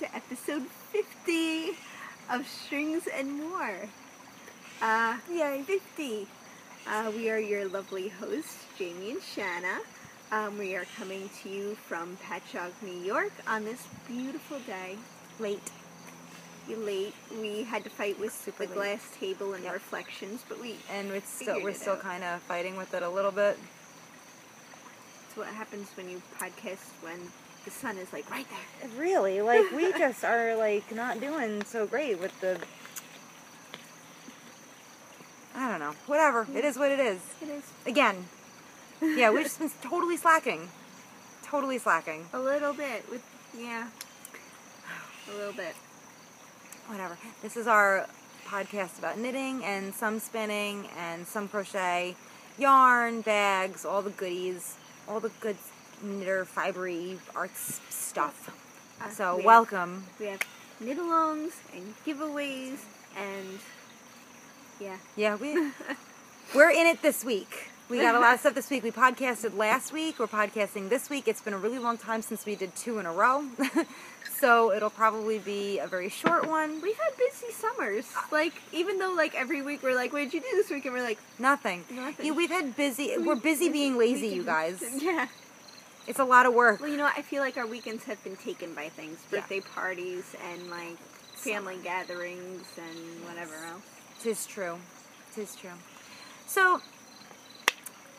to episode 50 of Strings and More. Yay, 50. We are your lovely hosts, Jaymie and Shanna. We are coming to you from Patchogue, New York on this beautiful day. Late. We had to fight with the glass table and reflections, but we're still kind of fighting with it a little bit. It's what happens when you podcast when the sun is like right there. Really, like we just are like not doing so great with the. I don't know. Whatever. It is what it is. It is. Again. Yeah, we've just been totally slacking. Totally slacking. A little bit. A little bit. Whatever. This is our podcast about knitting and some spinning and some crochet, yarn, bags, all the goodies, all the good knitter, fibery, arts stuff. Welcome. We have knit-alongs and giveaways and yeah, we're in it this week. We got a lot of stuff this week. We podcasted last week. We're podcasting this week. It's been a really long time since we did 2 in a row. So it'll probably be a very short one. We've had busy summers. Even though every week we're like, what did you do this week? And we're like, nothing. Yeah, we've had busy. We're busy being lazy, you guys. Yeah. It's a lot of work. Well, I feel like our weekends have been taken by things. Birthday parties and family gatherings and whatever else. 'Tis true. 'Tis true. So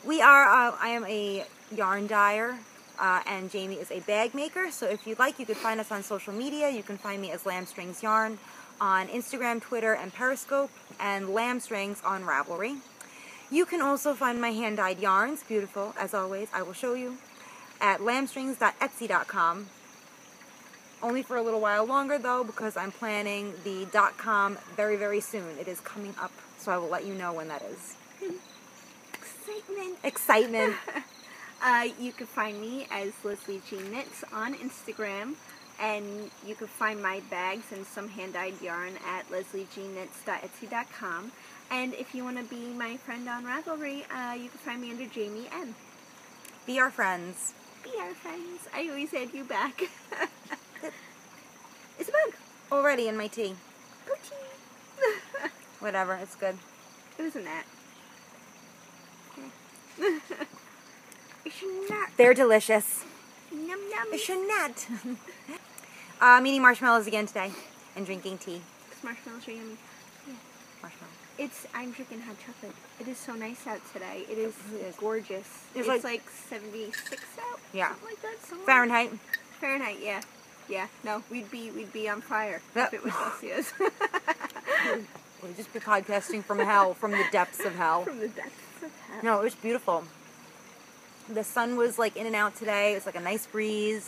I am a yarn dyer, and Jaymie is a bag maker. So if you'd like, you could find us on social media. You can find me as Lambstrings Yarn on Instagram, Twitter, and Periscope, and Lambstrings on Ravelry. You can also find my hand-dyed yarns, beautiful as always, I will show you, at lambstrings.etsy.com. Only for a little while longer though, because I'm planning the .com very, very soon. It is coming up, so I will let you know when that is. Excitement. You can find me as LeslieJeanKnits on Instagram, and you can find my bags and some hand-dyed yarn at LeslieJeanKnits.etsy.com. And if you want to be my friend on Ravelry, you can find me under JaymieM. Be our friends. Be our friends. I always add you back. It's a bug. Already in my tea. Go tea. Whatever, it's good. It was a gnat. It's a nut. They're delicious. Yum yum. It's a nut. I'm eating marshmallows again today and drinking tea. Because marshmallows are yummy. Yeah. Marshmallows. I'm drinking hot chocolate. It is so nice out today. It is gorgeous. It's like 76 out. Yeah. Something like that. Fahrenheit. Fahrenheit. Yeah. Yeah. No, we'd be on fire if it was Celsius. We'd just be podcasting from hell, from the depths of hell. From the depths of hell. No, it was beautiful. The sun was in and out today. It was a nice breeze.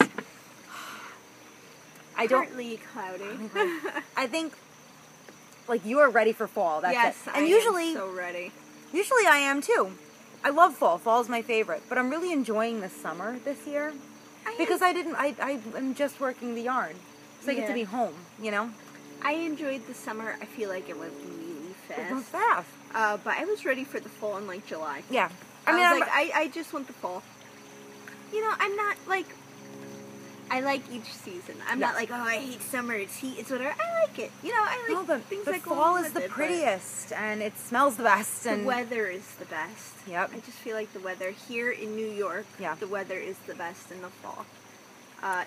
Partly cloudy. I think you are ready for fall. That's yes, it. And usually, am so ready. Usually I am too. I love fall. Fall's my favorite. But I'm really enjoying the summer this year. Because I'm just working the yarn. So I get to be home, I enjoyed the summer. I feel like it went really fast. It went fast. But I was ready for the fall in July. Yeah. I just want the fall. I'm not I like each season. I'm not oh, I hate summer, it's heat, it's whatever. I like it. I like things but fall is the prettiest, and it smells the best. And the weather is the best. Yep. I just feel like the weather here in New York, the weather is the best in the fall.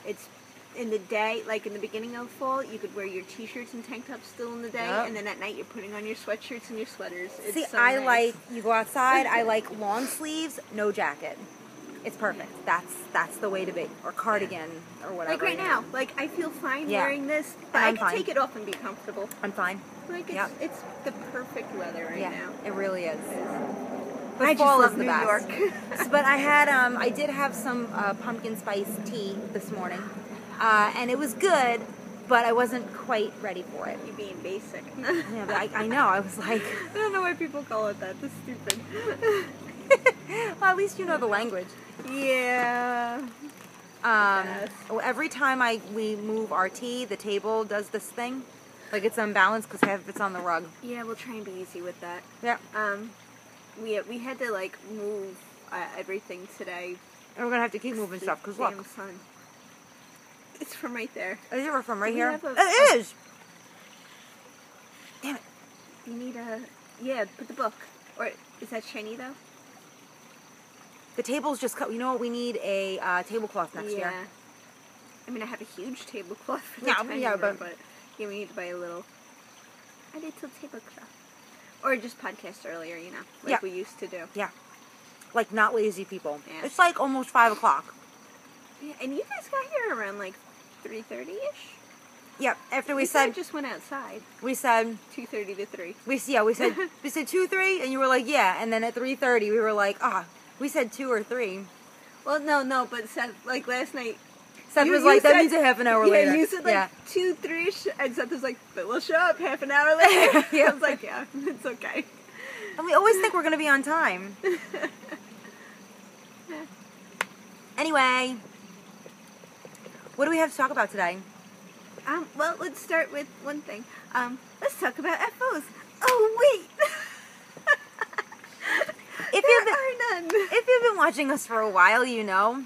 It's in the day, in the beginning of fall, you could wear your t-shirts and tank tops still in the day, and then at night you're putting on your sweatshirts and your sweaters. It's so nice. You go outside, I like long sleeves, no jacket. It's perfect. That's the way to be. Or cardigan, or whatever. Right now. I feel fine wearing this, but I can take it off and be comfortable. I'm fine. It's the perfect weather right now. It really is. But I fall just love is the best. New York. But I did have some pumpkin spice tea this morning, and it was good, but I wasn't quite ready for it. You're being basic. Yeah, but I know. I was like, I don't know why people call it that. That's stupid. Well, at least you know the language. Yeah. Every time we move our tea, the table does this thing. It's unbalanced because half of it's on the rug. Yeah, we'll try and be easy with that. Yeah. We had to move everything today. And we're gonna have to keep moving stuff because look. Sun. It's from right there. Is it from right here? It is! Damn it. You need a... Yeah, put the book. Or, is that shiny, though? The table's just cut. You know what? We need a tablecloth next year. I mean, I have a huge tablecloth for the but yeah, we need to buy a little tablecloth. Or just podcast earlier, you know, like we used to do. Yeah. Like not lazy people. Yeah. It's like almost 5 o'clock. Yeah, and you guys got here around like 3:30ish. Yep. After we said just went outside. We said 2:30 to 3. We said 2, 3, and you were like, yeah. And then at 3:30 we were like, we said 2 or 3. Well, no, but Seth, like last night. Seth was like, that means a half an hour later. Yeah, you said like 2, 3ish, and Seth was like, but we'll show up half an hour later. I was like, yeah, it's okay. And we always think we're going to be on time. Anyway, what do we have to talk about today? Well, let's start with one thing. Let's talk about FOs. Oh, wait! If you've been watching us for a while, you know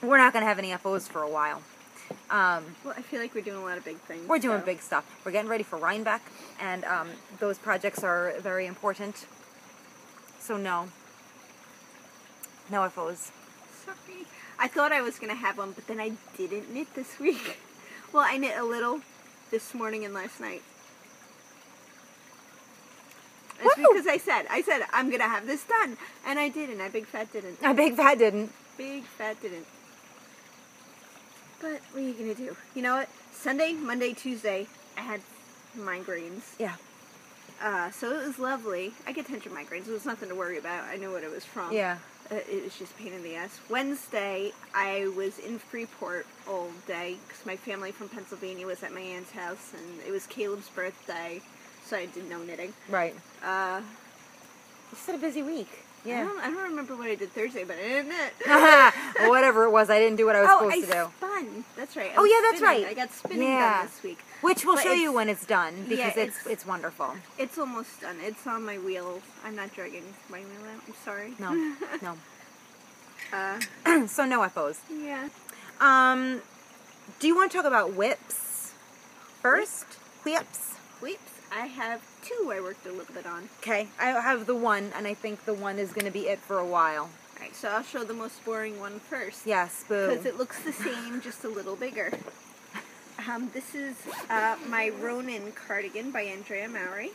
we're not going to have any FOs for a while. Well, I feel like we're doing a lot of big things. We're doing big stuff. We're getting ready for Rhinebeck, and those projects are very important. So no FOs. Sorry. I thought I was going to have one, but then I didn't knit this week. Well, I knit a little this morning and last night. It's because I said, I'm going to have this done. And I didn't. I big fat didn't. Big fat didn't. But what are you going to do? You know what? Sunday, Monday, Tuesday, I had migraines. Yeah. So it was lovely. I get tension migraines. It was nothing to worry about. I knew what it was from. Yeah. It was just a pain in the ass. Wednesday, I was in Freeport all day because my family from Pennsylvania was at my aunt's house, and it was Caleb's birthday, so I did no knitting. Right. You had a busy week. Yeah. I don't remember what I did Thursday, but I didn't knit. Well, whatever it was, I didn't do what I was supposed to do. I spun. That's right. That's right. I got spinning done this week. Which we'll show you when it's done, because it's wonderful. It's almost done. It's on my wheel. I'm not dragging my wheel out. I'm sorry. No. So no FOs. Yeah. Do you want to talk about whips first? Whips. I have 2 I worked a little bit on. Okay. I have the one, and I think the one is going to be it for a while. Alright, so I'll show the most boring one first. Yes, boo. Because it looks the same, just a little bigger. This is my Ronan cardigan by Andrea Mowry.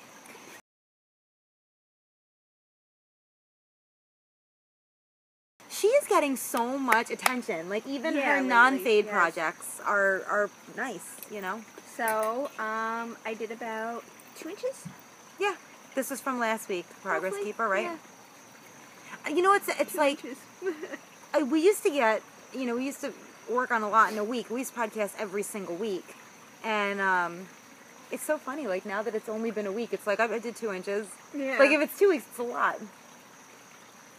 She is getting so much attention. Like, even her lately, non-fade projects are nice, you know? So, I did about 2 inches? Yeah. This was from last week, Progress Hopefully, Keeper, right? Yeah. You know, it's like, we used to get, we used to work on a lot in a week. We used to podcast every single week. And, it's so funny, like, now that it's only been a week, it's like, I did 2 inches. Yeah. Like, if it's 2 weeks, it's a lot.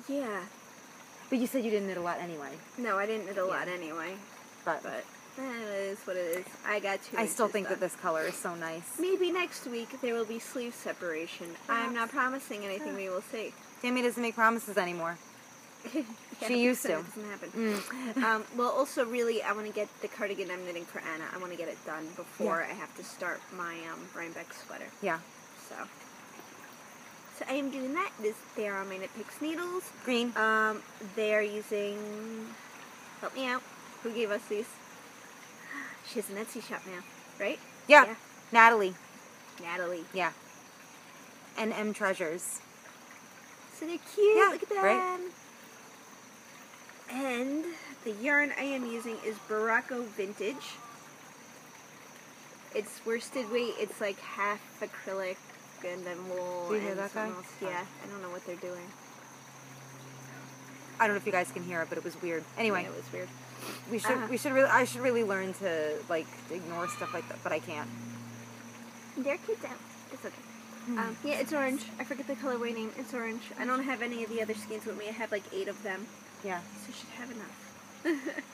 Yeah. But you said you didn't knit a lot anyway. No, I didn't knit a lot anyway. But it is what it is. I got 2 inches I still think done. that this color is so nice. Maybe next week there will be sleeve separation. I'm not promising anything. We will see. Jaymie doesn't make promises anymore. She used to. It doesn't happen. Well, also, really, I want to get the cardigan I'm knitting for Anna. I want to get it done before I have to start my Rhinebeck sweater. Yeah. So I am doing that. They are on my Knit Picks needles. Green. They are using. Help me out. Who gave us these? She has an Etsy shop now, right? Yeah. Natalie. Yeah. And M Treasures. So they're cute. Yeah, Look at that. right? And the yarn I am using is Baracco Vintage. It's worsted weight. It's like half acrylic and then wool. Do you hear that guy? Else. Yeah, I don't know what they're doing. I don't know if you guys can hear it, but it was weird. Anyway, Yeah, it was weird. I should really learn to like ignore stuff like that, but I can't. They're kids out. It's okay. Yeah, it's orange. I forget the colorway name. It's orange. I don't have any of the other skeins with me. I have like 8 of them. Yeah. So I should have enough.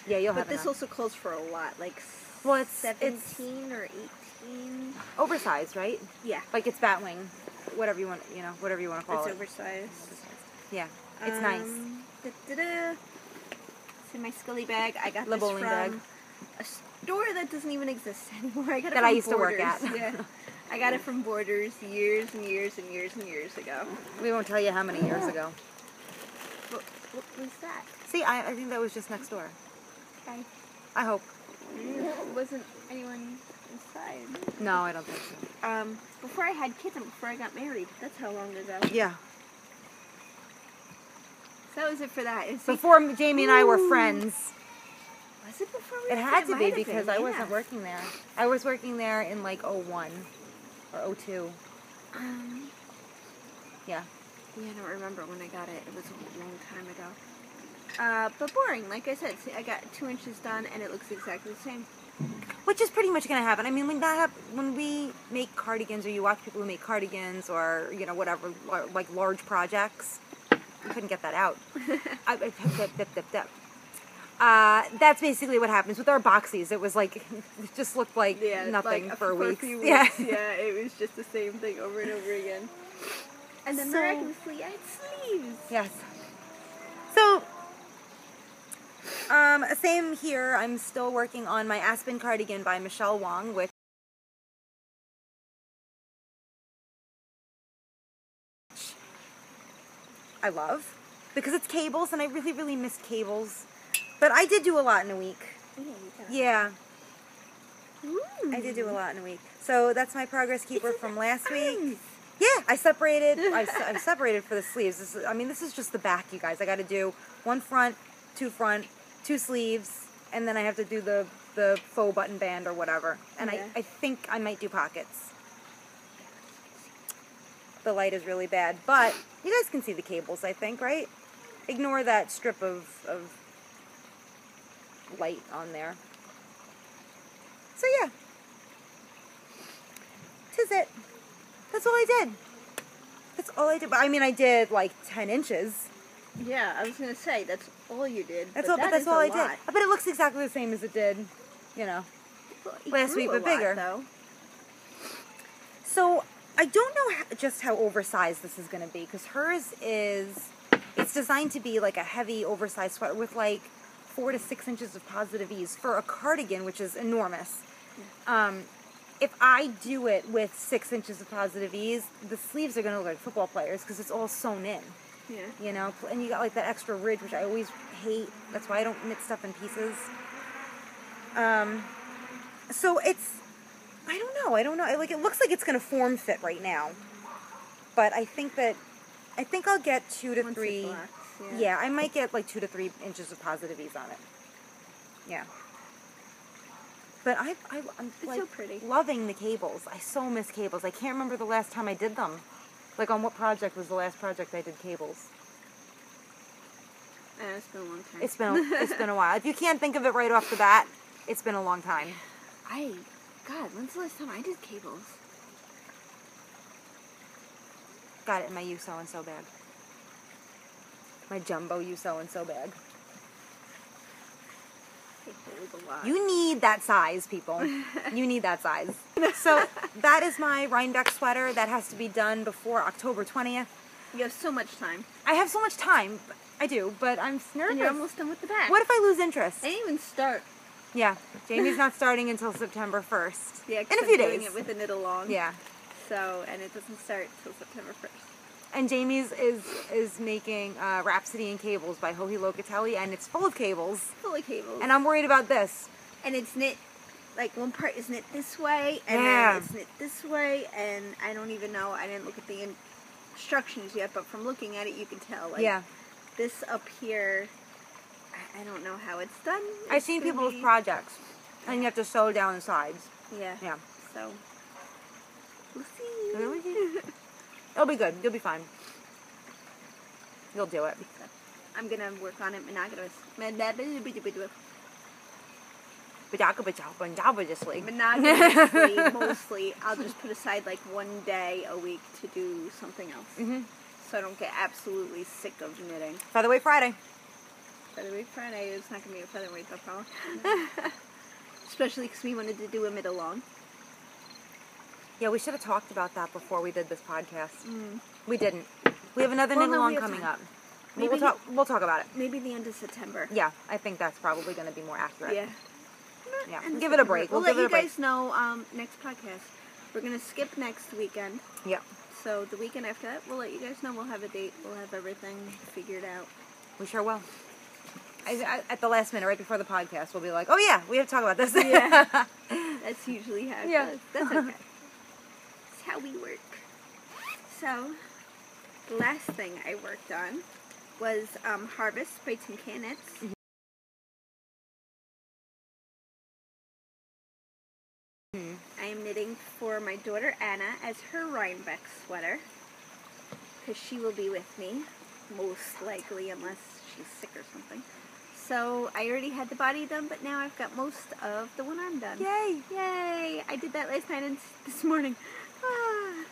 Yeah, you'll have But this enough. also calls for a lot, like Well, it's 17 or 18. oversized, right? Yeah. Like it's batwing, whatever you want, whatever you want to call It's it. oversized. Yeah, it's nice. It's in my Scully bag. I got The this bowling bag. from store that doesn't even exist anymore. I got it that from I used Borders. to work at. Yeah. I got it from Borders years and years and years and years ago. We won't tell you how many years ago. What was that? See, I think that was just next door. Okay. I hope. Wasn't anyone inside? No, I don't think so. Before I had kids and before I got married. That's how long ago. Yeah. So that was it for that. Before Jaymie and I were friends. Was it before we It were had friends? to be Might have because been, I yeah. wasn't working there. I was working there in like 01 or 02. Yeah. Yeah, I don't remember when I got it. It was a long time ago. But boring. Like I said, see, I got 2 inches done and it looks exactly the same. Which is pretty much going to happen. I mean, when we make cardigans, or you watch people who make cardigans, or you know whatever, like large projects, you couldn't get that out. That's basically what happens with our boxies. It was like it just looked like nothing like, for a week. few weeks. Yeah, yeah, it was just the same thing over and over again. And then miraculously, I had sleeves. Yes. So. Same here. I'm still working on my Aspen cardigan by Michele Wang, which I love because it's cables, and I really, really miss cables. But I did do a lot in a week. Yeah. I did do a lot in a week. So that's my progress keeper from last week. Yeah, I separated. I separated for the sleeves. This is just the back, you guys. I got to do one front, two sleeves, and then I have to do the faux button band or whatever. And I think I might do pockets. The light is really bad, but you guys can see the cables, I think, right? Ignore that strip of light on there. So yeah. 'Tis it. That's all I did. That's all I did. But I mean, I did like 10 inches. Yeah, I was going to say, that's all you did. That's all I did. But it looks exactly the same as it did, you know, last week, but bigger. Though. So I don't know just how oversized this is going to be, because hers it's designed to be like a heavy, oversized sweater with like 4 to 6 inches of positive ease for a cardigan, which is enormous. If I do it with 6 inches of positive ease, the sleeves are going to look like football players because it's all sewn in. Yeah. You know, and you got like that extra ridge, which I always hate. That's why I don't knit stuff in pieces. So I don't know. Like, it looks like it's going to form fit right now. But I think I'll get 2 to 3. Yeah, I might get like 2 to 3 inches of positive ease on it. Yeah. But I'm like so pretty. Loving the cables. I so miss cables. I can't remember the last time I did them. Like, on what project was the last project I did cables? It's been a long time. It's been a while. If you can't think of it right off the bat, it's been a long time. God, when's the last time I did cables? Got it in my You Sew and Sew bag. My jumbo You Sew and Sew bag. You need that size, people. You need that size. So that is my Rhinebeck sweater. That has to be done before October 20th. You have so much time. I have so much time. I do, but I'm nervous. And you're almost done with the back. What if I lose interest? I didn't even start. Yeah. Jaymie's not starting until September 1st. Yeah, in a few days. Doing it with a knit along. Yeah. So, and it doesn't start till September 1st. And Jaymie's is making Rhapsody in Cables by Joji Locatelli, and it's full of cables. Full of cables. And I'm worried about this. And it's knit, like one part is knit this way, and yeah. then it's knit this way, and I don't even know, I didn't look at the instructions yet, but from looking at it you can tell, like, yeah. This up here, I don't know how it's done. I've seen people's projects, and you have to sew down the sides. Yeah. Yeah. So, we'll see. It'll be good. You'll be fine. You'll do it. I'm going to work on it monogamously. Monogamously, mostly. I'll just put aside like one day a week to do something else. Mm-hmm. So I don't get absolutely sick of knitting. Featherweight Friday. Featherweight Friday is not going to be a featherweight though, probably. Especially because we wanted to do a knit-along. Yeah, we should have talked about that before we did this podcast. We didn't. We have another knit-along coming up. We'll talk about it. Maybe the end of September. Yeah, I think that's probably going to be more accurate. Yeah. Yeah, give it a break. We'll let you guys know next podcast. We're going to skip next weekend. Yep. So the weekend after that, we'll let you guys know. We'll have a date. We'll have everything figured out. We sure will. At the last minute, right before the podcast, we'll be like, oh yeah, we have to talk about this. Yeah. That's usually how it goes. That's okay. That's how we work. So, the last thing I worked on was Harvest by TinCanKnits. I am knitting for my daughter Anna as her Rhinebeck sweater, because she will be with me, most likely, unless she's sick or something. So I already had the body done, but now I've got most of the one arm done. Yay! Yay! I did that last night and this morning. Ah.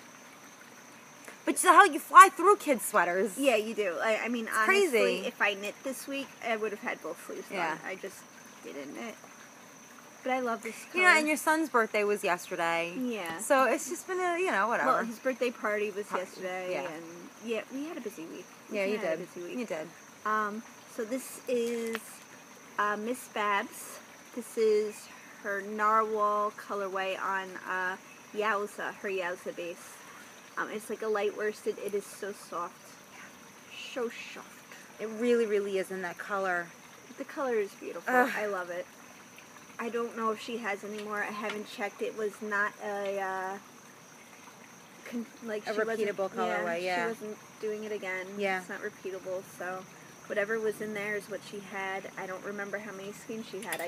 But you know how you fly through kids' sweaters. Yeah, you do. I mean, it's honestly, crazy. If I knit this week, I would have had both sleeves done. I just didn't knit. But I love this color. Yeah, and your son's birthday was yesterday. Yeah. So it's just been whatever. Well, his birthday party was yesterday, and yeah, we had a busy week. You did. You did. So this is Miss Babs. This is her narwhal colorway on Yowza, her Yowza base. It's like a light worsted. It is so soft. So soft. It really, really is in that color. The color is beautiful. I love it. I don't know if she has any more. I haven't checked. It was not a repeatable colorway. Yeah, she wasn't doing it again. Yeah, it's not repeatable. So whatever was in there is what she had. I don't remember how many skeins she had.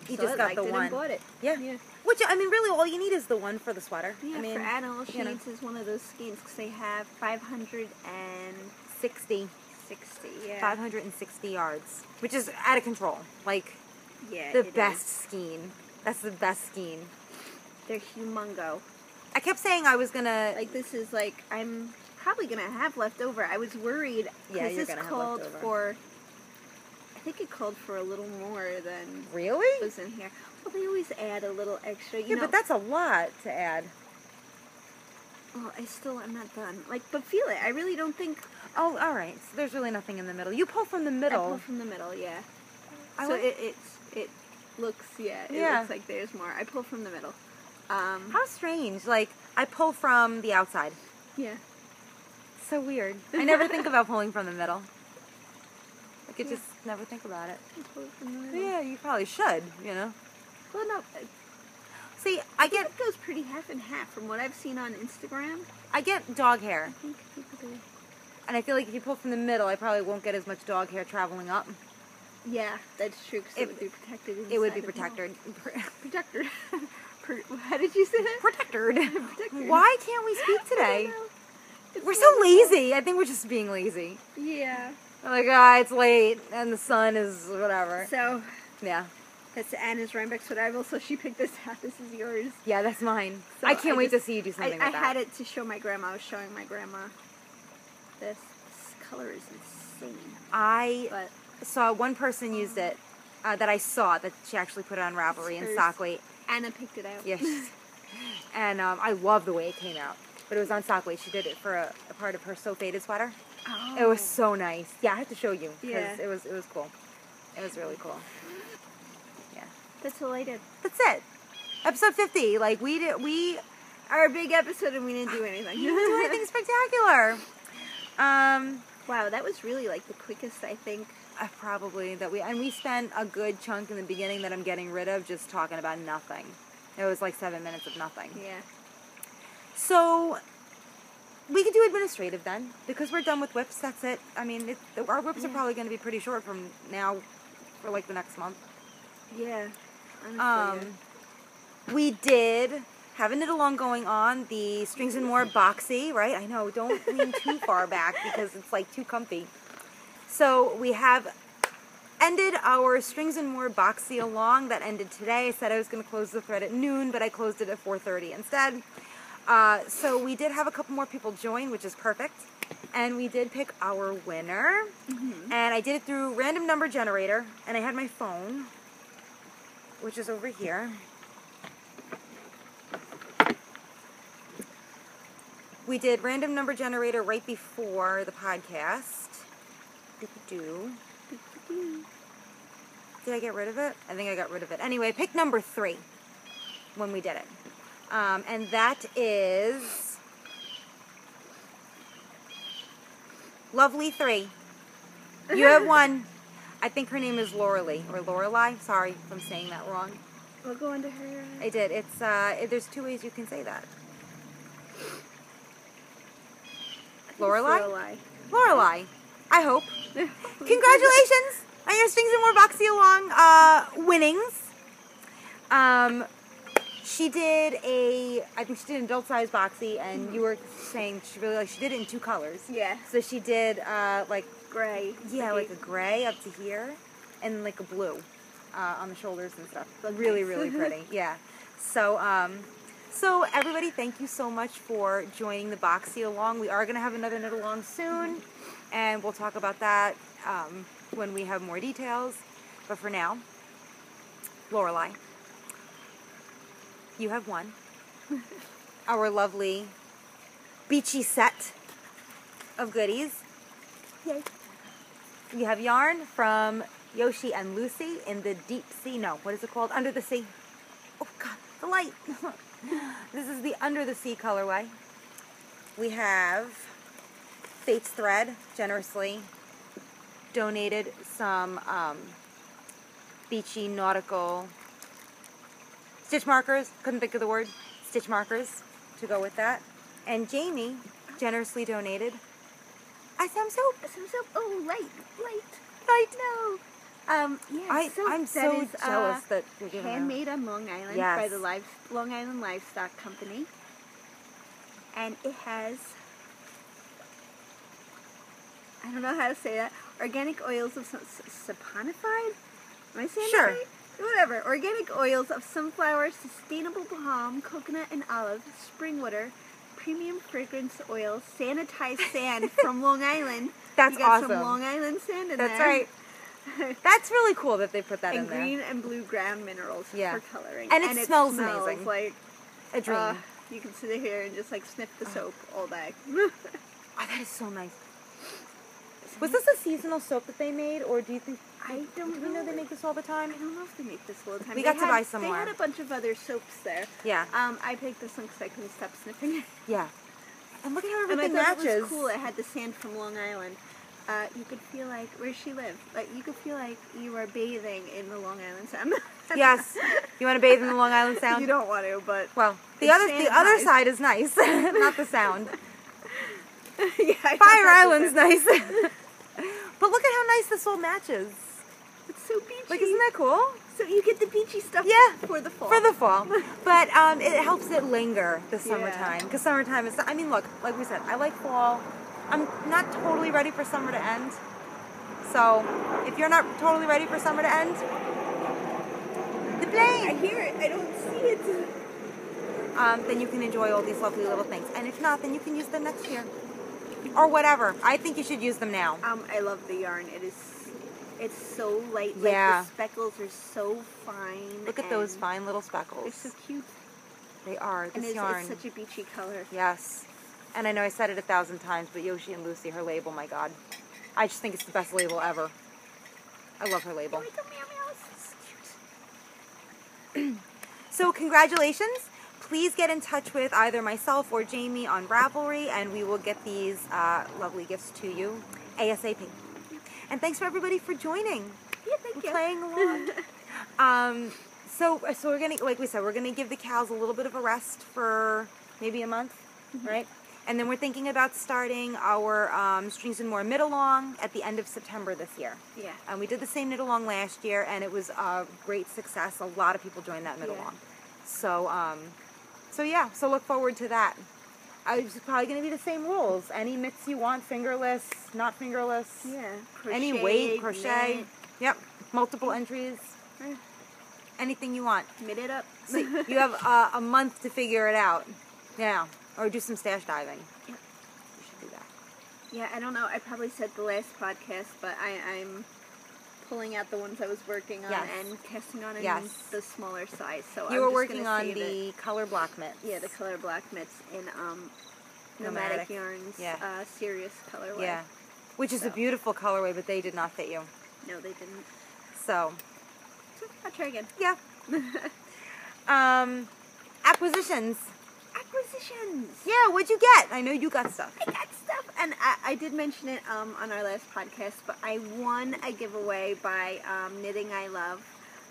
You just got the one. And bought it. Yeah. Which, I mean, really, all you need is the one for the sweater. Yeah, I mean, for Anna, all she needs is one of those skeins because they have 560. 560 yards, which is out of control. Like, the best skein. That's the best skein. They're humongo. I kept saying I was gonna... Like, this is like, I'm probably gonna have left over. I was worried. Yeah, you're gonna have left over. I think it called for a little more than really was in here. Well, they always add a little extra. You know, but that's a lot to add. Well, I'm not done. Like, but feel it. I really don't think... Oh, all right. So there's really nothing in the middle. You pull from the middle. I pull from the middle, yeah. It looks like there's more. I pull from the middle. How strange. Like, I pull from the outside. Yeah. So weird. I never think about pulling from the middle. I could just never think about it. Pull from the middle. Yeah, you probably should, you know. Well, no. See, it goes pretty half and half from what I've seen on Instagram. I get dog hair. I think people do. And I feel like if you pull from the middle, I probably won't get as much dog hair traveling up. Yeah, that's true, because it would be protected inside. It would be protected. Protected. How did you say that? Protected. Protected. Why can't we speak today? We're so lazy. I think we're just being lazy. Yeah. We're like, it's late, and the sun is whatever. So, yeah. That's Anna's Rhinebeck sweater. So she picked this out. This is yours. Yeah, that's mine. So I can't wait to see you do something with that. I had it to show my grandma. I was showing my grandma this. This color is insane. I saw one person used it that I saw that she actually put it on Ravelry and sock weight. Anna picked it out. Yes. And I love the way it came out. But it was on sock weight. She did it for a part of her So Faded sweater. Oh. It was so nice. Yeah, I have to show you because Yeah. it was cool. It was really cool. Yeah. That's all I did. That's it. Episode 50. Like we our big episode and we didn't do anything. You didn't do anything spectacular. Wow, that was really like the quickest, I think. Probably we spent a good chunk in the beginning that I'm getting rid of just talking about nothing. It was like 7 minutes of nothing. Yeah. So we could do administrative then because we're done with whips. That's it. I mean, our whips are probably going to be pretty short from now for like the next month. Yeah. Honestly, we did have a knit along going on. The Strings and More boxy, right? I know. Don't lean too far back because it's like too comfy. So we have ended our Strings and More Boxyalong. That ended today. I said I was going to close the thread at noon, but I closed it at 4:30 instead. So we did have a couple more people join, which is perfect. And we did pick our winner. Mm-hmm. And I did it through random number generator. And I had my phone, which is over here. We did random number generator right before the podcast. Did I get rid of it? I think I got rid of it. Anyway, pick number 3 when we did it. And that is Lovely 3. You have one. I think her name is Lorelei or Lorelei. Sorry if I'm saying that wrong. We'll go into her. I did. It's there's 2 ways you can say that. Lorelei? Lorelei. Lorelei. I hope. Congratulations on your Strings and More Boxyalong winnings. She did I think she did an adult size boxy, and you were saying she really she did it in 2 colors. Yeah. So she did like Gray. yeah, like a gray up to here, and like a blue on the shoulders and stuff. Really, really pretty. Yeah. So so everybody, thank you so much for joining the Boxyalong. We are going to have another knit along soon, and we'll talk about that when we have more details. But for now, Lorelei, you have won our lovely beachy set of goodies. Yay. You have yarn from Yoshi and Lucy in the deep sea. No, what is it called? Under the sea. Oh God, the light. This is the Under the Sea colorway. We have Fate's Thread generously donated some beachy nautical stitch markers. Couldn't think of the word. Stitch markers to go with that. And Jaymie generously donated some soap. Some soap. Oh, light. No. Yeah. I'm so jealous that you're giving handmade on Long Island by the Long Island Livestock Company, and it has, I don't know how to say that, organic oils of saponified. Am I saying that right? Whatever. Organic oils of sunflower, sustainable palm, coconut, and olive, spring water, premium fragrance oil, sanitized sand from Long Island. That's awesome. Some Long Island sand in there. That's right. That's really cool that they put that in there. And green and blue ground minerals for coloring. And it smells amazing. Like a dream. You can sit here and just like sniff the soap all day. Oh, that is so nice. Was this a seasonal soap that they made, or do you think? I don't know. Do we know they make this all the time? I don't know if they make this all the time. We got to buy some more. They had a bunch of other soaps there. Yeah. I picked this one because I couldn't stop sniffing it. Yeah. And look at how everything and I thought matches. It was cool. It had the sand from Long Island. You could feel like where she lived. Like you could feel like you were bathing in the Long Island Sound. Yes. You want to bathe in the Long Island Sound? You don't want to, but well, the other side is nice, not the Sound. Yeah, Fire Island's nice. But look at how nice this all matches. It's so beachy. Like, isn't that cool? So you get the beachy stuff for the fall. For the fall. But it helps it linger the summertime. Because summertime is, I mean, look, like we said, I like fall. I'm not totally ready for summer to end. So, if you're not totally ready for summer to end, the plane. I hear it. I don't see it. Then you can enjoy all these lovely little things. And if not, then you can use them next year. Or whatever. I think you should use them now. I love the yarn. It's so light. Like the speckles are so fine. Look at those fine little speckles. They're so cute. They are. This yarn. It's such a beachy color. Yes. And I know I said it 1,000 times, but Yoshi and Lucy, her label, my God. I just think it's the best label ever. I love her label. It's cute. So congratulations. Please get in touch with either myself or Jaymie on Ravelry, and we will get these lovely gifts to you ASAP. And thanks for everybody for joining. Yeah, thank you. Playing along. So we're gonna, like we said, we're gonna give the cows a little bit of a rest for maybe a month, right? And then we're thinking about starting our Strings and More knit-along at the end of September this year. Yeah. And we did the same knit-along last year, and it was a great success. A lot of people joined that knit-along. Yeah. So look forward to that. It's probably going to be the same rules. Any mitts you want, fingerless, not fingerless. Yeah. Crochet, any weight, crochet. Knit. Yep. Multiple entries. Anything you want. Knit it up. So you have a month to figure it out. Yeah. Or do some stash diving. Yep. You should do that. Yeah, I don't know. I probably said the last podcast, but I'm pulling out the ones I was working on and casting on in the smaller size. So you were working on the color block mitts. Yeah, the color block mitts in Nomadic Yarns Serious colorway. Yeah, which is a beautiful colorway, but they did not fit you. No, they didn't. So, I'll try again. Yeah. Acquisitions. Acquisitions. Yeah, what'd you get? I know you got stuff. I got stuff, and I did mention it on our last podcast, but I won a giveaway by Knitting I Love.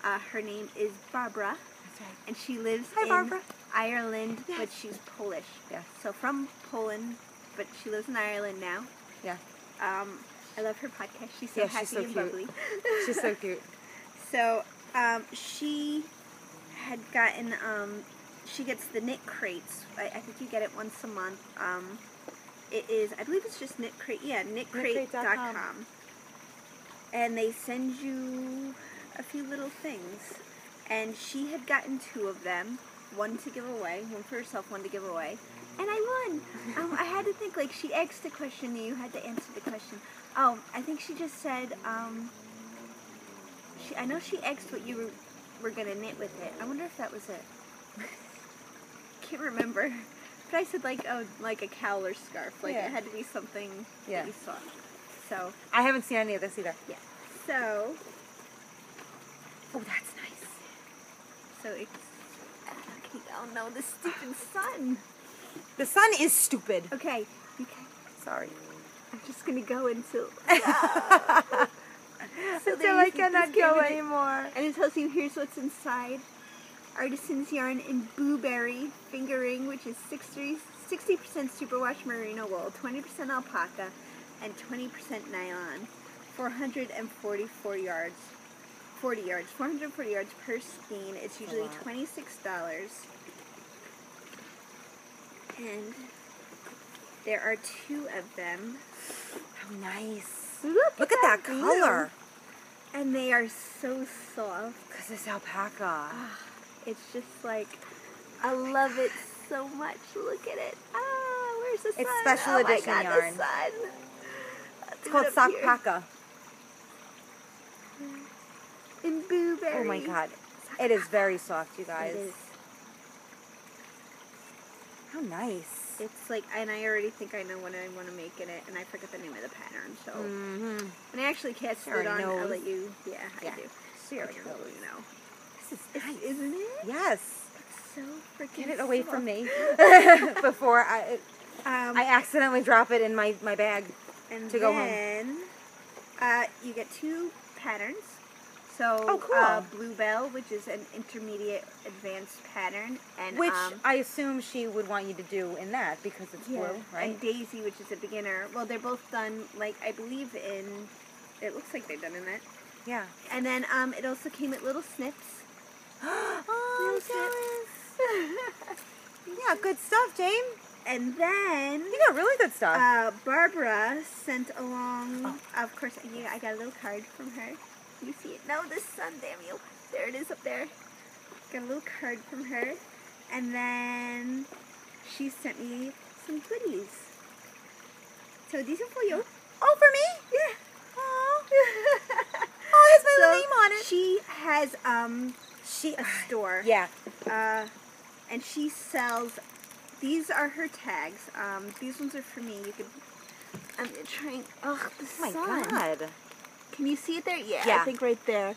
Her name is Barbara. That's right. And she lives in Barbara. Ireland, Yes. but she's Polish. Yeah. So from Poland, but she lives in Ireland now. Yeah. I love her podcast. She's so Yeah, happy she's so and cute. bubbly. She's so cute. So she had gotten, she gets the knit crates. I think you get it once a month. It is, I believe it's just knit crate. Yeah, knitcrate.com. And they send you a few little things. And she had gotten 2 of them. One to give away, one for herself, one to give away. And I won. I had to think, like, she asked a question and you had to answer the question. Oh, I think she just said, I know she asked what you were going to knit with it. I wonder if that was it. Can't remember. But I said, like, oh, like a cowl or scarf. Like, Yeah. it had to be something that you saw. So. I haven't seen any of this either. Yeah. So. Oh, that's nice. So it's. Oh no, the stupid sun. The sun is stupid. Okay. Sorry. I'm just gonna go until. Until I cannot go anymore. And it tells you here's what's inside. Artisan's yarn in blueberry fingering, which is 60% superwash merino wool, 20% alpaca, and 20% nylon. 444 yards. 40 yards. 440 yards per skein. It's usually $26. And there are 2 of them. How nice. Look at that color. And they are so soft. Because it's alpaca. It's just like, I love it so much. Look at it. Ah, where's the sun? It's special edition my God, yarn. The sun. It's called sockpaca. In blueberry. Oh my God. It is very soft, you guys. It is. How nice. It's like, and I already think I know what I want to make in it, and I forgot the name of the pattern, so. And I actually cast it on, I'll let you, I do. She already You knows. know. This is nice. Isn't it? Yes. It's so freaking Get it away from me. Before I accidentally drop it in my bag to go home. And then, you get 2 patterns. So, Bluebell, which is an intermediate advanced pattern. And which I assume she would want you to do in that because it's blue, right? And Daisy, which is a beginner. Well, they're both done, like, I believe in, it looks like they're done in that. Yeah. And then it also came with little snips. Oh, jealous. Yeah, good stuff, Jame. And then you got really good stuff. Barbara sent along, of course, I got a little card from her. You see it? No, the sun, damn you. There it is up there. Got a little card from her. And then she sent me some goodies. So these are for you. Oh, for me? Yeah. Oh. Oh, it has my little name on it. She has a store. Yeah. And she sells, these are her tags. These ones are for me. You could, I'm trying, the sun. Oh my God. Can you see it there? Yeah, Yeah. I think right there.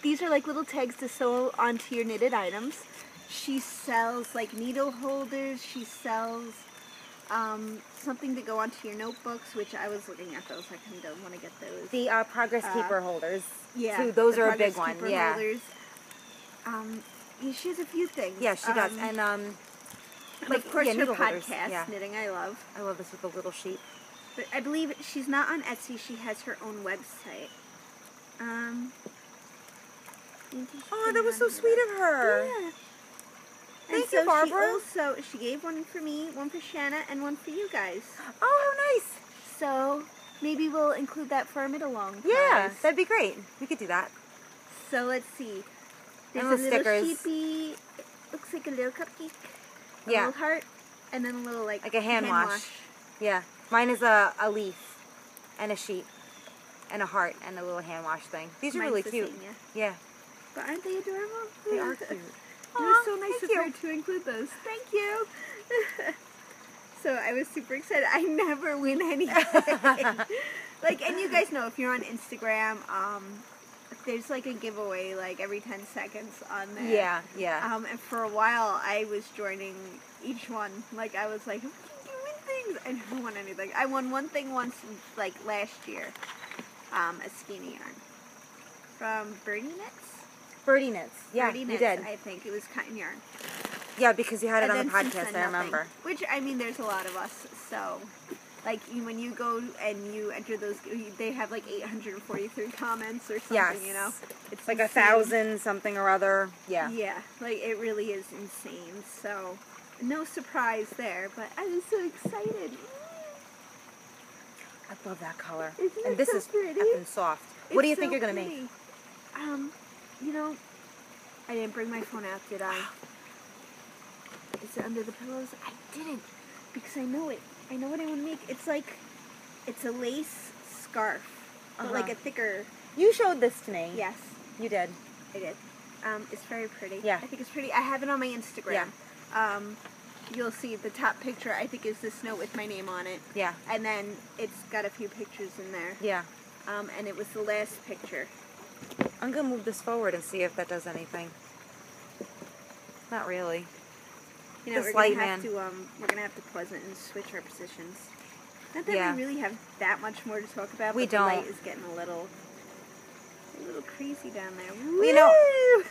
These are like little tags to sew onto your knitted items. She sells like needle holders. She sells something to go onto your notebooks, which I was looking at those. I kind of want to get those. The progress keeper holders. Yeah. Too. Those the are a big progress one. keeper Yeah. Holders. She has a few things. Yeah, she does. And like, of course, her needle podcast, holders. Yeah. Knitting I Love. I love this with the little sheep. But I believe she's not on Etsy. She has her own website. Oh, that was so sweet of her. Yeah. Thank you, Barbara. She gave one for me, one for Shanna, and one for you guys. Oh, how nice. So maybe we'll include that for our mid-along. Yeah, that'd be great. We could do that. So let's see. There's And a the little stickers. sheepy. It looks like a little cupcake. A Yeah. little heart, and then a little like a hand wash. Yeah. Mine is a leaf and a sheep and a heart and a little hand wash thing. These are really cute. Same, yeah. But aren't they adorable? They are cute. It was so nice thank of you. her to include those. Thank you. So I was super excited. I never win anything. Like, and you guys know if you're on Instagram, of there's like a giveaway like every 10 seconds on there. Yeah, yeah. And for a while I was joining each one. Like I was like, you win things. I never won anything. I won one thing once, like last year. A skeiny yarn from Birdie Knits. Birdie Knits. Yeah, Birdie Knits, you did. I think it was cotton yarn. Yeah, because you had it And on the then since podcast. then, I remember. nothing. Which I mean, there's a lot of us, so. Like, when you go and you enter those, they have like 843 comments or something, Yes. you know? It's like insane. 1,000 something or other. Yeah. Yeah, like, it really is insane. So, no surprise there, but I was so excited. I love that color. Isn't and it this so is pretty? effing soft. What do you It's think so you're going to make? pretty. You know, I didn't bring my phone out, did I? Is it under the pillows? I didn't, because I know it. I know what I want to make. It's like, it's a lace scarf, but like a thicker. You showed this to me. Yes. You did. I did. It's very pretty. Yeah. I think it's pretty. I have it on my Instagram. Yeah. You'll see the top picture, I think, is this note with my name on it. Yeah. And then it's got a few pictures in there. Yeah. And it was the last picture. I'm going to move this forward and see if that does anything. Not really. You know, This we're light gonna have man. to we're gonna have to pause it and switch our positions. Not that Yeah. we really have that much more to talk about. We but the light don't. is getting a little crazy down there. Well, you know,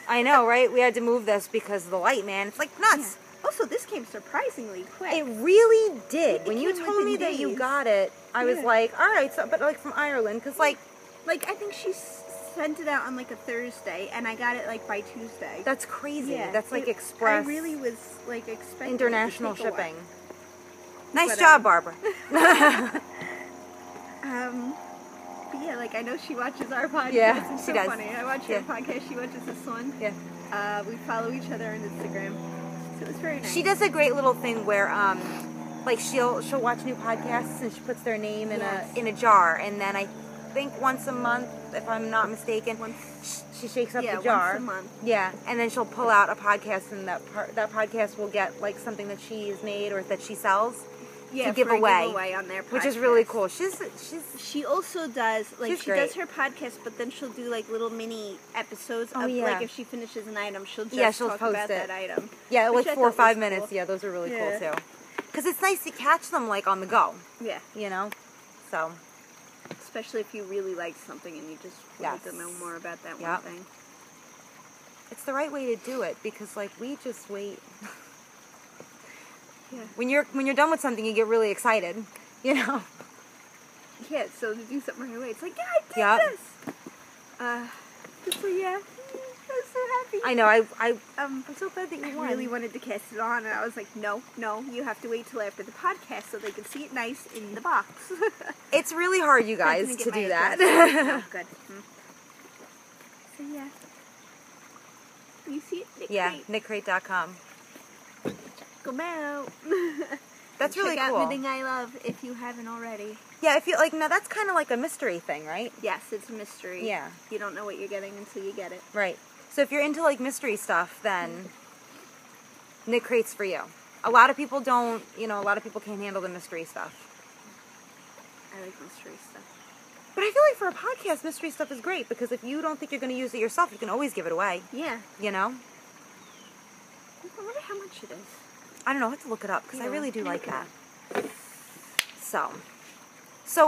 I know, right? We had to move this because of the light, man. It's like nuts. Yeah. Also, this came surprisingly quick. It really did. It When you came told me within that you days. got it, I was Yeah. like, all right, so, but like from Ireland, because like, I think she sent it out on like a Thursday, and I got it like by Tuesday. that's crazy. Yeah, That's like it- express I really was like expecting international it to take a while. shipping. Nice But, job, Barbara. But yeah, like I know she watches our podcast. Yeah, It's she so does. funny. I watch her Yeah. podcast. She watches this one. Yeah. We follow each other on Instagram, so it's very nice. She does a great little thing where, like she'll watch new podcasts and she puts their name in Yes. a jar, and then I think once a month, if I'm not mistaken, she shakes up the jar. once a month. Yeah, and then she'll pull out a podcast, and that podcast will get like something that she has made or that she sells Yeah, to give for a away, giveaway on their podcast. which is really cool. She's She also does She's she does great. her podcast, but then she'll do like little mini episodes Oh, of yeah. like if she finishes an item, she'll just she'll talk post about it. that item. yeah, Which like I 4 or thought 5 was minutes. cool. Yeah, those are really Yeah. cool too. Because it's nice to catch them like on the go, Yeah, you know. So especially if you really like something and you just want to Yes. know more about that Yep. one thing. it's the right way to do it because like we just wait. Yeah. When you're done with something, you get really excited, you know. Yeah, so to do something right away, it's like, yeah, I did Yep. this. So yeah, I'm so happy. I know. I'm so glad that you I won. really wanted to cast it on, and I was like, no, you have to wait till after the podcast so they can see it nice in the box. It's really hard, you I'm guys, gonna get to my do that. address. Oh, good. So yeah, you see it? Nick Yeah, Crate. knitcrate.com. Check 'em out. That's really Check out cool. Knitting I Love if you haven't already. Yeah, if you like, now that's kind of like a mystery thing, right? Yes, it's a mystery. Yeah. You don't know what you're getting until you get it. Right. So if you're into like mystery stuff, then Knit Crate's for you. A lot of people don't, a lot of people can't handle the mystery stuff. I like mystery stuff. But I feel like for a podcast, mystery stuff is great because if you don't think you're going to use it yourself, you can always give it away. Yeah. You know? I wonder how much it is. I don't know. I have to look it up because I Yeah. really do like that. So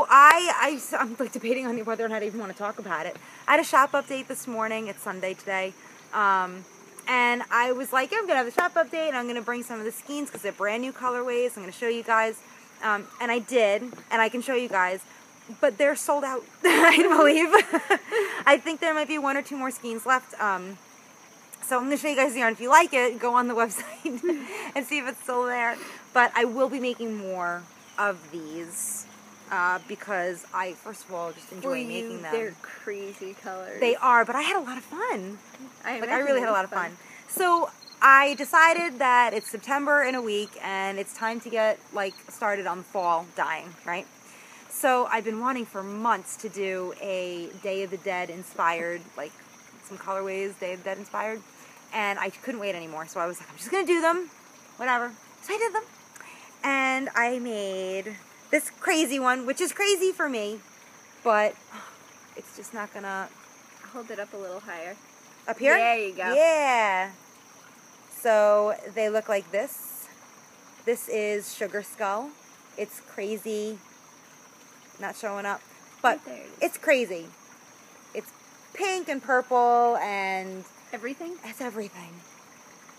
I'm like debating on whether or not I even want to talk about it. I had a shop update this morning. It's Sunday today. And I was like, I'm going to have a shop update and I'm going to bring some of the skeins because they're brand new colorways. I'm going to show you guys. And I did, and I can show you guys. But they're sold out, I believe. I think there might be 1 or 2 more skeins left. So I'm going to show you guys the yarn. If you like it, go on the website and see if it's still there. But I will be making more of these because I, first of all, just enjoy making them. They're crazy colors. They are, but I had a lot of fun. I imagine really it had a was lot of fun. So I decided that it's September in a week and it's time to get started on fall dyeing, right? So I've been wanting for months to do a Day of the Dead inspired, some colorways, Day of the Dead inspired, and I couldn't wait anymore. So I was like, I'm just going to do them, whatever. So I did them, and I made this crazy one, which is crazy for me, but it's just not going to hold it up a little higher. Up here? There you go. Yeah. So they look like this. This is Sugar Skull. It's crazy. Not showing up. But Right there it is. it's crazy. It's pink and purple and... Everything? It's everything.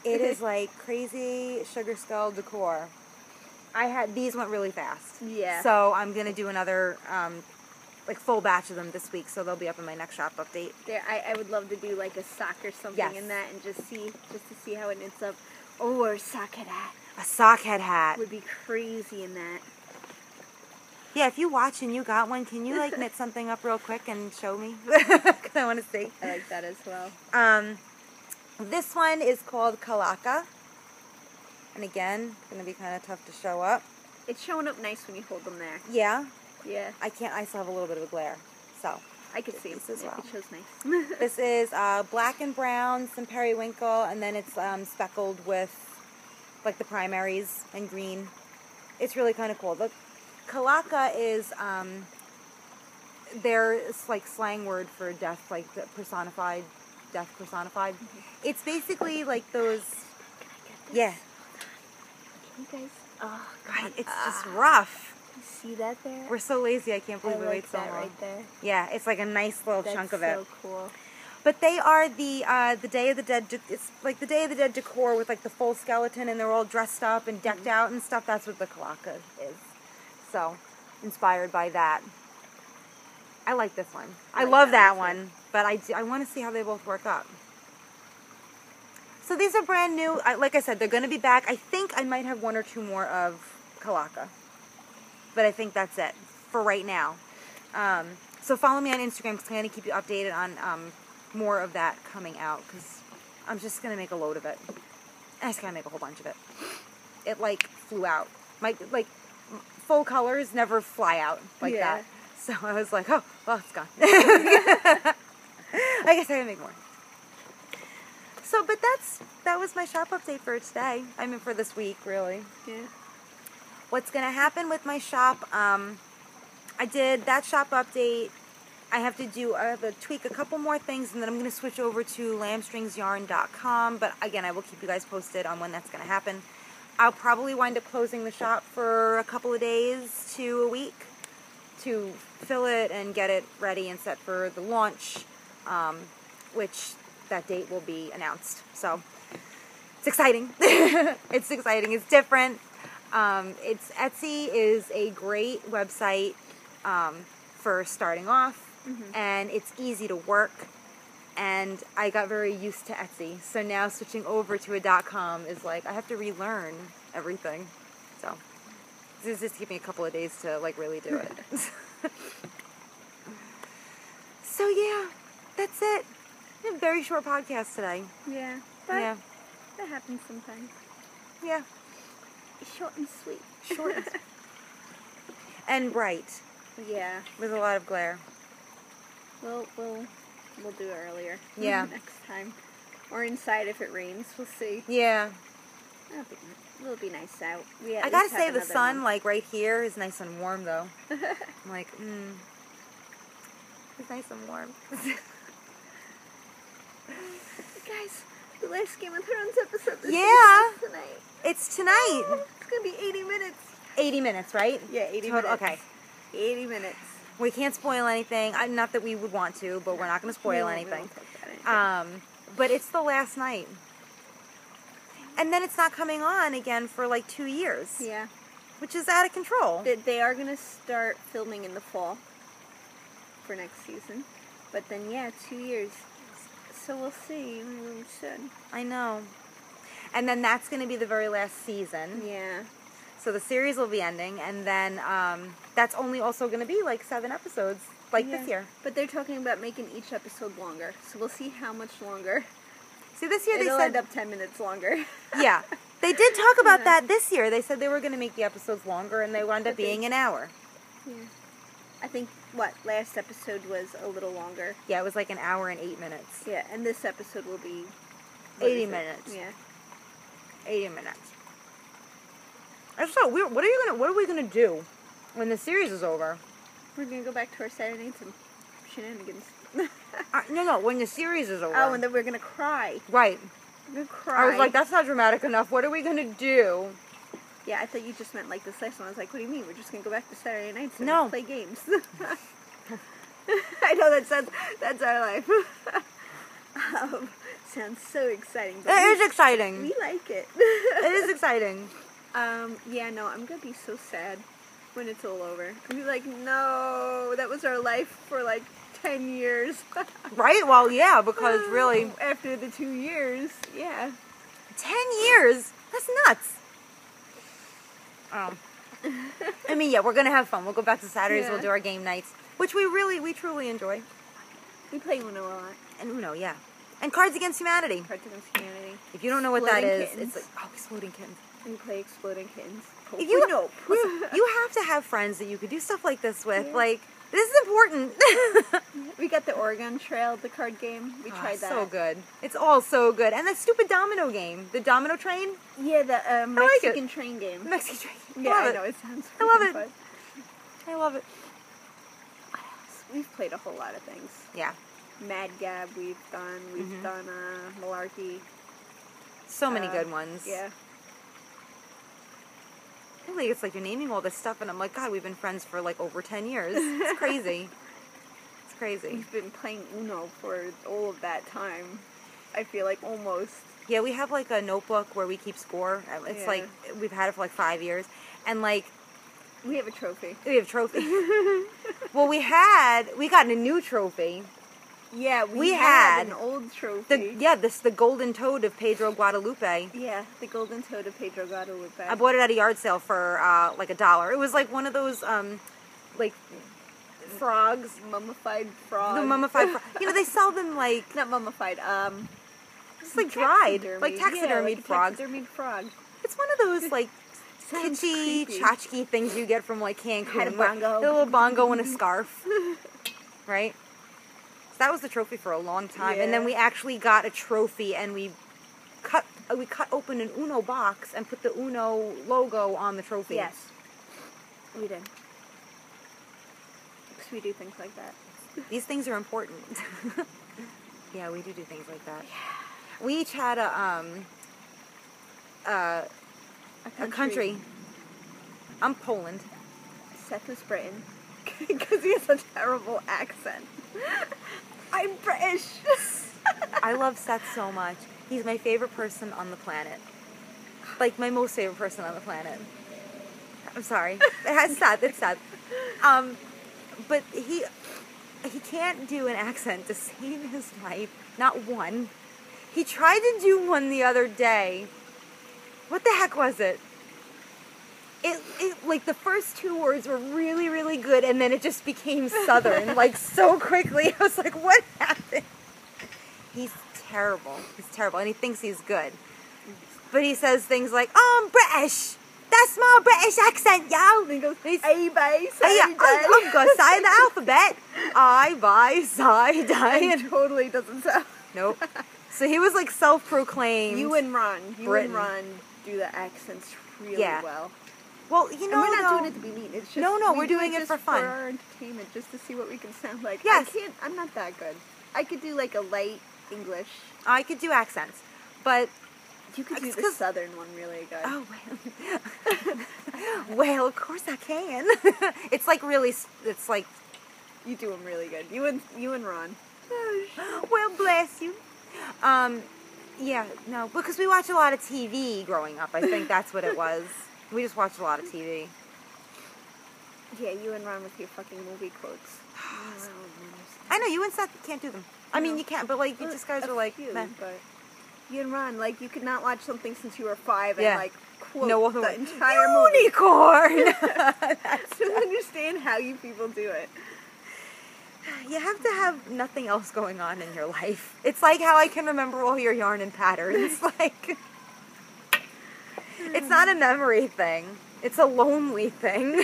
It is like crazy Sugar Skull decor. These went really fast. Yeah. So I'm going to do another... like full batch of them this week, so they'll be up in my next shop update. There, I would love to do like a sock or something Yes. in that, and just to see how it knits up. Or a sockhead hat A sockhead hat. would be crazy in that. Yeah, if you watch and you got one, can you like knit something up real quick and show me? Because I want to see. I like that as well. This one is called Kalaka. And again, it's going to be kind of tough to show up. It's showing up nice when you hold them there. Yeah. Yeah. I still have a little bit of a glare. So, I could see this as well. It shows nice. This is black and brown, some periwinkle, and then it's speckled with like the primaries and green. It's really kind of cool. The Kalaka is it's like slang word for death, like the personified, death personified. Mm-hmm. It's basically like those, Can I get this? yeah. Can you guys? Oh, God, it's just rough. You see that there? We're so lazy, I can't I believe we like wait so that long. right there. Yeah, it's like a nice little That's chunk of it. so cool. But they are the Day of the Dead. It's like the Day of the Dead decor with like the full skeleton, and they're all dressed up and decked out and stuff. That's what the Kalaka is. So, inspired by that. I like this one. I like love that that one, one, but I want to see how they both work up. So these are brand new. Like I said, they're going to be back. I think I might have one or two more of Kalaka, but I think that's it for right now. So follow me on Instagram because I'm going to keep you updated on more of that coming out, because I'm just going to make a load of it. I just got to make a whole bunch of it. It like flew out. Like full colors never fly out like that. So I was like, oh, well, it's gone. I guess I gotta make more. So, but that was my shop update for today. I mean, for this week, really. Yeah. What's gonna happen with my shop? I did that shop update. I have to tweak a couple more things, and then I'm gonna switch over to Lambstringsyarn.com. But again, I will keep you guys posted on when that's gonna happen. I'll probably wind up closing the shop for a couple of days to a week to fill it and get it ready and set for the launch, which that date will be announced. So it's exciting. It's exciting. It's different. Etsy is a great website for starting off, and it's easy to work. And I got very used to Etsy, so now switching over to a .com is like I have to relearn everything. So this is just taking me a couple of days to like really do it. So yeah, that's it. A very short podcast today. Yeah. But Yeah, that happens sometimes. yeah, Short and sweet. short and bright Yeah. with a lot of glare. We'll do it earlier. Yeah. Next time. Or inside if it rains. We'll see. Yeah, It'll be nice out. I gotta say the sun, like right here, is nice and warm though. I'm like, it's nice and warm. Guys, the last Game of Thrones episode this Yeah. is tonight. It's tonight. Oh, it's gonna be 80 minutes. 80 minutes, right? Yeah, 80 Total, minutes. okay. 80 minutes. We can't spoil anything. Not that we would want to, but we're not going to spoil We anything. won't talk about anything. But it's the last night. And then it's not coming on again for like 2 years. Yeah. Which is out of control. They are gonna start filming in the fall for next season. But then, yeah, 2 years. So we'll see really soon. I know. And then that's going to be the very last season. Yeah. So the series will be ending. And then that's only also going to be like 7 episodes, like Yeah. this year. But they're talking about making each episode longer. So we'll see how much longer. See, this year It'll they end said... up 10 minutes longer. Yeah. They did talk about Yeah. that this year. They said they were going to make the episodes longer, and they wound up But they- being an hour. Yeah. I think, last episode was a little longer. Yeah, it was like an hour and 8 minutes. Yeah, and this episode will be... 80 minutes. Yeah. 80 minutes. That's so weird. What are we gonna do when the series is over? We're gonna go back to our Saturday nights and shenanigans. No, when the series is over. Oh, and then we're gonna cry. Right. We're gonna cry. I was like, that's not dramatic enough. What are we gonna do? Yeah, I thought you just meant like this last one. I was like, what do you mean? We're just gonna go back to Saturday nights and No. play games. I know that's our life. Sounds so exciting. But It is exciting. We like it. It is exciting. Yeah, no, I'm gonna be so sad when it's all over. I'll be like, no, that was our life for like 10 years. Right? Well, yeah, because really... After the 2 years, yeah. 10 years? That's nuts. Oh. I mean, yeah, we're going to have fun. We'll go back to Saturdays. Yeah. We'll do our game nights, which we truly enjoy. We play Uno a lot. And Uno, yeah. And Cards Against Humanity. Cards Against Humanity. If you don't know what that Exploding is, Kittens. it's like, Exploding Kittens. We play Exploding Kittens. If you, Nope. Listen, you have to have friends that you could do stuff like this with. Yeah. Like, this is important. We got the Oregon Trail, the card game. We tried that. So good. It's all so good. And that stupid domino game. The domino train. Yeah, the Mexican train game. Mexican train. Yeah, I know. It sounds I love it. fun. I love it. What else? We've played a whole lot of things. Yeah. Mad Gab we've done. We've done Malarkey. So many good ones. Yeah. Really, it's like you're naming all this stuff, and I'm like, God, we've been friends for like over 10 years. It's crazy. It's crazy. We've been playing Uno for all of that time. I feel like almost. Yeah, we have like a notebook where we keep score. It's like, we've had it for like 5 years. And like... We have a trophy. We have a trophy. Well, we got a new trophy. Yeah, we had an old trophy. The golden toad of Pedro Guadalupe. Yeah, the golden toad of Pedro Guadalupe. I bought it at a yard sale for like $1. It was like one of those like frogs, mummified frogs. The mummified frog. You know, they sell them like not mummified. It's like dried, like taxidermied frogs. Taxidermied frog. It's one of those like kitschy, tchotchke things you get from like Cancun. Had a bongo, a little bongo and a scarf, right? That was the trophy for a long time, and then we actually got a trophy, and we cut open an Uno box and put the Uno logo on the trophy. Yes, we did. Because we do things like that. These things are important. Yeah, we do things like that. Yeah. We each had a country. I'm Poland. Seth is Britain. Because he has a terrible accent. I'm British. I love Seth so much. He's my favorite person on the planet. Like, my most favorite person on the planet. I'm sorry. It's Seth. But he can't do an accent to save his life. Not one. He tried to do one the other day. What the heck was it? It like the first 2 words were really, really good, and then it just became Southern, like so quickly. I was like, what happened? He's terrible. He's terrible, and he thinks he's good. But he says things like, oh, I'm British. That's my British accent, yo. And he goes, A, B, C, D. I'm going to say the alphabet. I, B, C, D. And totally doesn't sound. Nope. So he was like self-proclaimed. You and Ron do the accents really well. Well, you know, and we're not doing it to be mean. It's just we're doing it for fun. For our entertainment, just to see what we can sound like. Yes. I'm not that good. I could do like a light English. I could do accents, but you could do the Southern one really good. Oh well. Well, of course I can. It's like really. It's like you do them really good. You and Ron. Well, bless you. Yeah, no, because we watch a lot of TV growing up. I think that's what it was. We just watched a lot of TV. Yeah, you and Ron with your fucking movie quotes. I know, you and Seth can't do them. I mean, you can't, but like, you just guys are like, but you and Ron, like, you could not watch something since you were 5 and like quote the entire unicorn. Movie. I don't understand how you people do it. You have to have nothing else going on in your life. It's like how I can remember all your yarn and patterns. Like, it's not a memory thing. It's a lonely thing.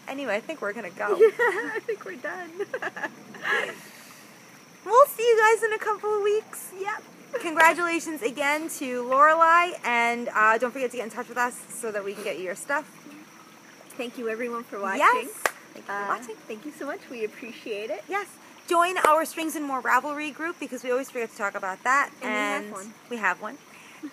Anyway, I think we're going to go. Yeah, I think we're done. We'll see you guys in a couple of weeks. Yep. Congratulations again to Lorelai, and don't forget to get in touch with us so that we can get you your stuff. Thank you everyone for watching. Yes. Thank you for watching. Thank you so much. We appreciate it. Yes. Join our Strings and More Ravelry group because we always forget to talk about that. And we have one.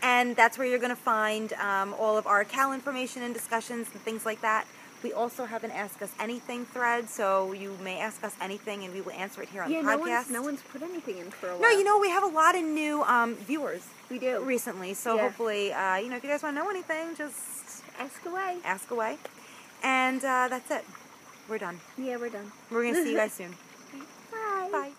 And that's where you're going to find all of our Cal information and discussions and things like that. We also have an Ask Us Anything thread, so you may ask us anything and we will answer it here on the podcast. No one's put anything in for a while. No, you know, we have a lot of new viewers. We do. Recently, so hopefully, you know, if you guys want to know anything, just ask away. Ask away. And that's it. We're done. Yeah, we're done. We're going to see you guys soon. Bye. Bye.